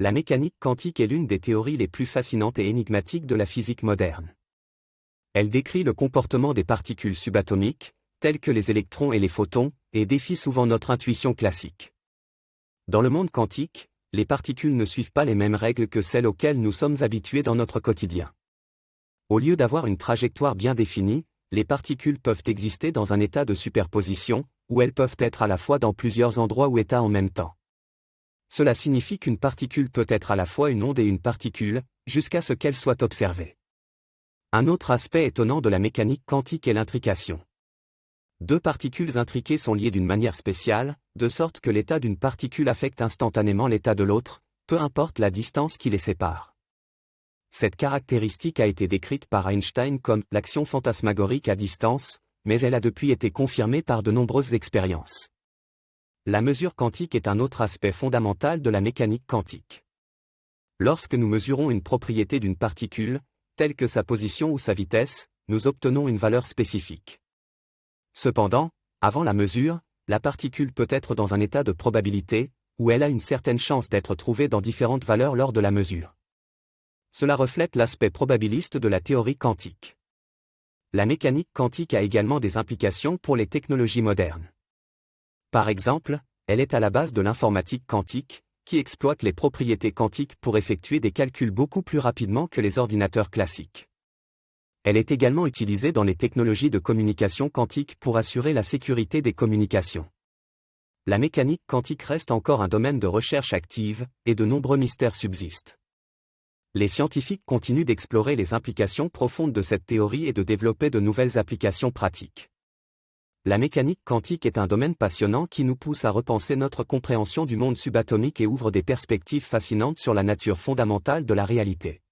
La mécanique quantique est l'une des théories les plus fascinantes et énigmatiques de la physique moderne. Elle décrit le comportement des particules subatomiques, telles que les électrons et les photons, et défie souvent notre intuition classique. Dans le monde quantique, les particules ne suivent pas les mêmes règles que celles auxquelles nous sommes habitués dans notre quotidien. Au lieu d'avoir une trajectoire bien définie, les particules peuvent exister dans un état de superposition, ou elles peuvent être à la fois dans plusieurs endroits ou états en même temps. Cela signifie qu'une particule peut être à la fois une onde et une particule, jusqu'à ce qu'elle soit observée. Un autre aspect étonnant de la mécanique quantique est l'intrication. Deux particules intriquées sont liées d'une manière spéciale, de sorte que l'état d'une particule affecte instantanément l'état de l'autre, peu importe la distance qui les sépare. Cette caractéristique a été décrite par Einstein comme l'action fantasmagorique à distance, mais elle a depuis été confirmée par de nombreuses expériences. La mesure quantique est un autre aspect fondamental de la mécanique quantique. Lorsque nous mesurons une propriété d'une particule, telle que sa position ou sa vitesse, nous obtenons une valeur spécifique. Cependant, avant la mesure, la particule peut être dans un état de probabilité, où elle a une certaine chance d'être trouvée dans différentes valeurs lors de la mesure. Cela reflète l'aspect probabiliste de la théorie quantique. La mécanique quantique a également des implications pour les technologies modernes. Par exemple, elle est à la base de l'informatique quantique, qui exploite les propriétés quantiques pour effectuer des calculs beaucoup plus rapidement que les ordinateurs classiques. Elle est également utilisée dans les technologies de communication quantique pour assurer la sécurité des communications. La mécanique quantique reste encore un domaine de recherche active, et de nombreux mystères subsistent. Les scientifiques continuent d'explorer les implications profondes de cette théorie et de développer de nouvelles applications pratiques. La mécanique quantique est un domaine passionnant qui nous pousse à repenser notre compréhension du monde subatomique et ouvre des perspectives fascinantes sur la nature fondamentale de la réalité.